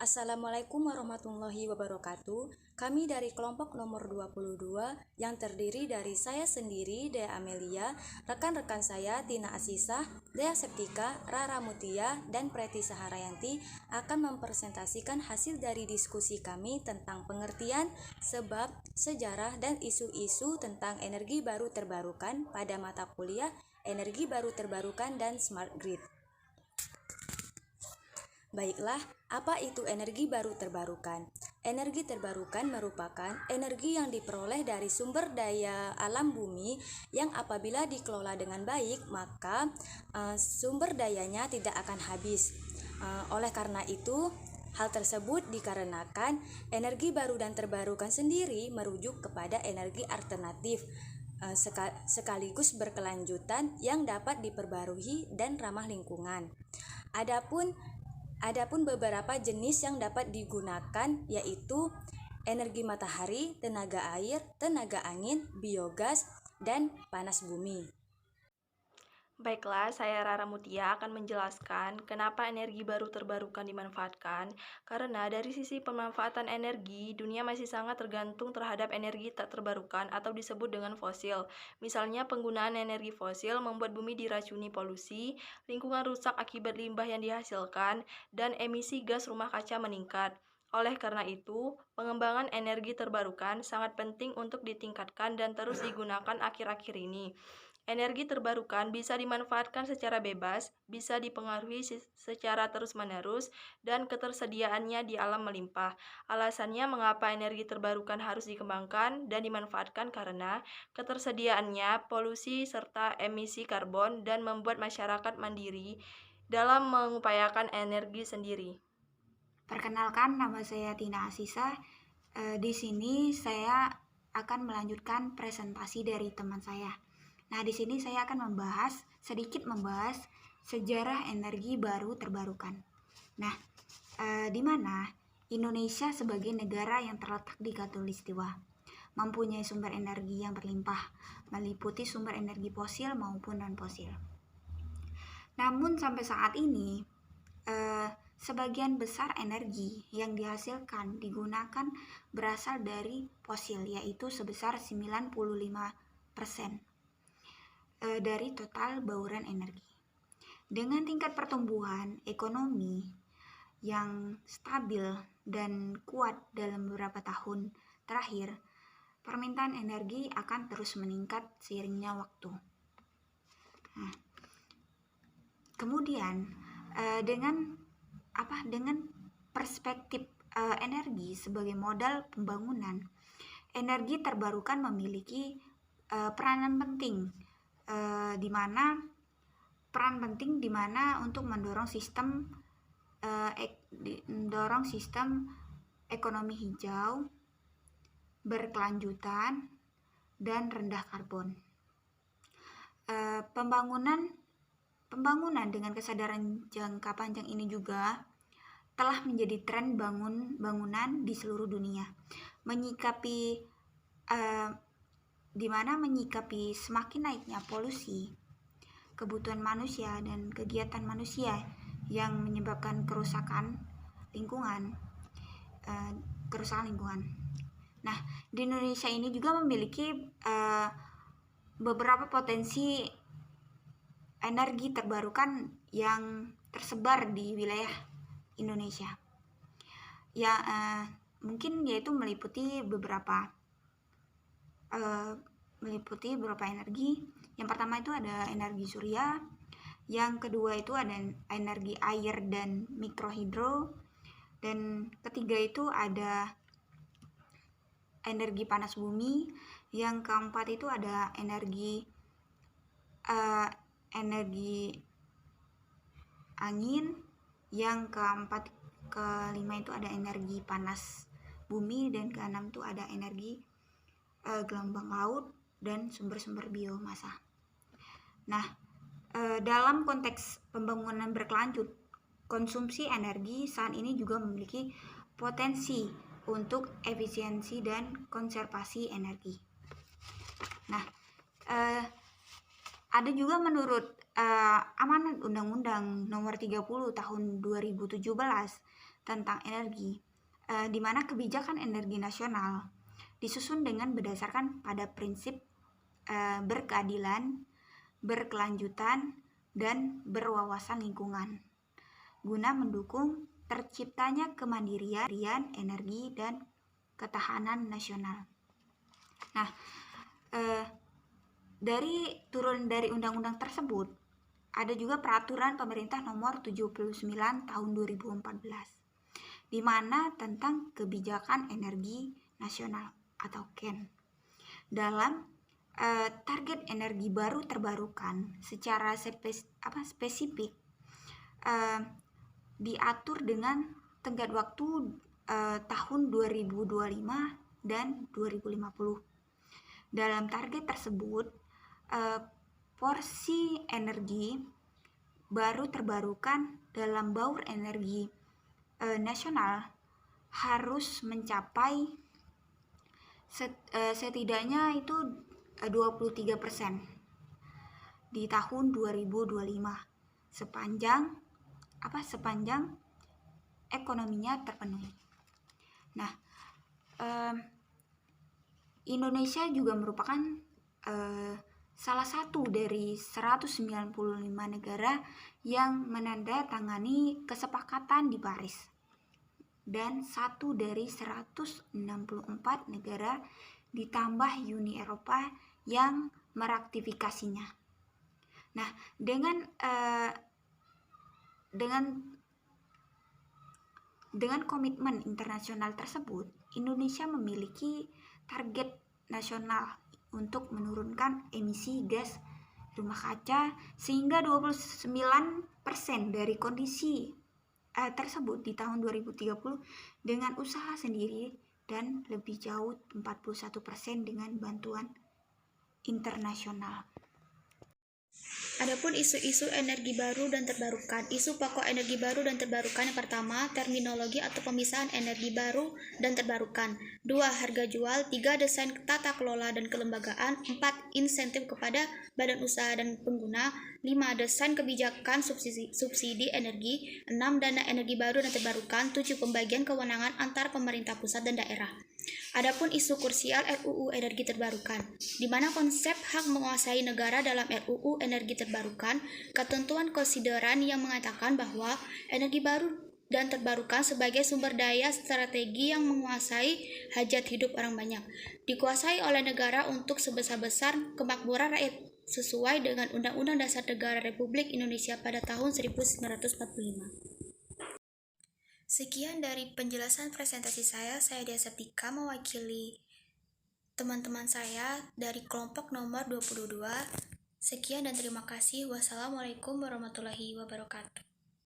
Assalamualaikum warahmatullahi wabarakatuh. Kami dari kelompok nomor 22 yang terdiri dari saya sendiri, Dea Amelia, rekan-rekan saya Tina Asisah, Dea Septika, Rara Mutia, dan Preti Saharayanti akan mempresentasikan hasil dari diskusi kami tentang pengertian, sebab, sejarah, dan isu-isu tentang energi baru terbarukan pada mata kuliah Energi Baru Terbarukan dan Smart Grid. Baiklah, apa itu energi baru terbarukan? Energi terbarukan merupakan energi yang diperoleh dari sumber daya alam bumi yang apabila dikelola dengan baik, maka sumber dayanya tidak akan habis. Oleh karena itu, hal tersebut dikarenakan energi baru dan terbarukan sendiri merujuk kepada energi alternatif sekaligus berkelanjutan yang dapat diperbarui dan ramah lingkungan. Adapun beberapa jenis yang dapat digunakan yaitu energi matahari, tenaga air, tenaga angin, biogas, dan panas bumi. Baiklah, saya Rara Mutia akan menjelaskan kenapa energi baru terbarukan dimanfaatkan. Karena dari sisi pemanfaatan energi, dunia masih sangat tergantung terhadap energi tak terbarukan atau disebut dengan fosil. Misalnya penggunaan energi fosil membuat bumi diracuni polusi, lingkungan rusak akibat limbah yang dihasilkan, dan emisi gas rumah kaca meningkat. Oleh karena itu, pengembangan energi terbarukan sangat penting untuk ditingkatkan dan terus digunakan akhir-akhir ini. Energi terbarukan bisa dimanfaatkan secara bebas, bisa dipengaruhi secara terus-menerus, dan ketersediaannya di alam melimpah. Alasannya mengapa energi terbarukan harus dikembangkan dan dimanfaatkan karena ketersediaannya, polusi, serta emisi karbon, dan membuat masyarakat mandiri dalam mengupayakan energi sendiri. Perkenalkan, nama saya Tina Asisa. Di sini saya akan melanjutkan presentasi dari teman saya. Nah, di sini saya akan sedikit membahas sejarah energi baru terbarukan. Nah, di mana Indonesia sebagai negara yang terletak di Khatulistiwa mempunyai sumber energi yang berlimpah, meliputi sumber energi fosil maupun non-fosil. Namun sampai saat ini, sebagian besar energi yang dihasilkan digunakan berasal dari fosil, yaitu sebesar 95% dari total bauran energi. Dengan tingkat pertumbuhan ekonomi yang stabil dan kuat dalam beberapa tahun terakhir, permintaan energi akan terus meningkat seiringnya waktu. Nah, kemudian dengan perspektif energi sebagai modal pembangunan, energi terbarukan memiliki peranan penting di mana untuk mendorong sistem ekonomi hijau, berkelanjutan, dan rendah karbon. Pembangunan dengan kesadaran jangka panjang ini juga telah menjadi tren bangunan di seluruh dunia, menyikapi semakin naiknya polusi, kebutuhan manusia dan kegiatan manusia yang menyebabkan kerusakan lingkungan. Nah, di Indonesia ini juga memiliki beberapa potensi energi terbarukan yang tersebar di wilayah Indonesia. Mungkin yaitu meliputi beberapa energi. Yang pertama itu ada energi surya, yang kedua itu ada energi air dan mikrohidro, dan ketiga itu ada energi panas bumi, yang keempat itu ada energi angin, yang kelima itu ada energi panas bumi, dan keenam itu ada energi gelombang laut dan sumber-sumber biomasa. Nah, dalam konteks pembangunan berkelanjut, konsumsi energi saat ini juga memiliki potensi untuk efisiensi dan konservasi energi. Nah, ada juga menurut amanat Undang-Undang Nomor 30 Tahun 2017 tentang energi, di mana kebijakan energi nasional disusun dengan berdasarkan pada prinsip berkeadilan, berkelanjutan, dan berwawasan lingkungan, guna mendukung terciptanya kemandirian energi dan ketahanan nasional. Nah, dari undang-undang tersebut ada juga peraturan pemerintah nomor 79 tahun 2014 di mana tentang kebijakan energi nasional atau KEN. Dalam target energi baru terbarukan secara spesifik diatur dengan tenggat waktu tahun 2025 dan 2050. Dalam target tersebut, porsi energi baru terbarukan dalam baur energi nasional harus mencapai setidaknya itu 23% di tahun 2025 sepanjang ekonominya terpenuhi. Nah, Indonesia juga merupakan salah satu dari 195 negara yang menandatangani kesepakatan di Paris dan satu dari 164 negara ditambah Uni Eropa yang meratifikasinya. Nah, dengan komitmen internasional tersebut, Indonesia memiliki target nasional untuk menurunkan emisi gas rumah kaca sehingga 29% dari kondisi tersebut di tahun 2030 dengan usaha sendiri dan lebih jauh 41% dengan bantuan internasional. Adapun isu-isu energi baru dan terbarukan. Isu pokok energi baru dan terbarukan yang pertama, terminologi atau pemisahan energi baru dan terbarukan. 2. Harga jual. 3. Desain tata kelola dan kelembagaan. 4. Insentif kepada badan usaha dan pengguna. 5. Desain kebijakan subsidi energi. 6. Dana energi baru dan terbarukan. 7. Pembagian kewenangan antar pemerintah pusat dan daerah. Adapun isu krusial RUU Energi Terbarukan, di mana konsep hak menguasai negara dalam RUU Energi Terbarukan, ketentuan konsideran yang mengatakan bahwa energi baru dan terbarukan sebagai sumber daya strategi yang menguasai hajat hidup orang banyak, dikuasai oleh negara untuk sebesar-besar kemakmuran rakyat sesuai dengan Undang-Undang Dasar Negara Republik Indonesia pada tahun 1945. Sekian dari penjelasan presentasi saya Dia Septika mewakili teman-teman saya dari kelompok nomor 22. Sekian dan terima kasih. Wassalamualaikum warahmatullahi wabarakatuh.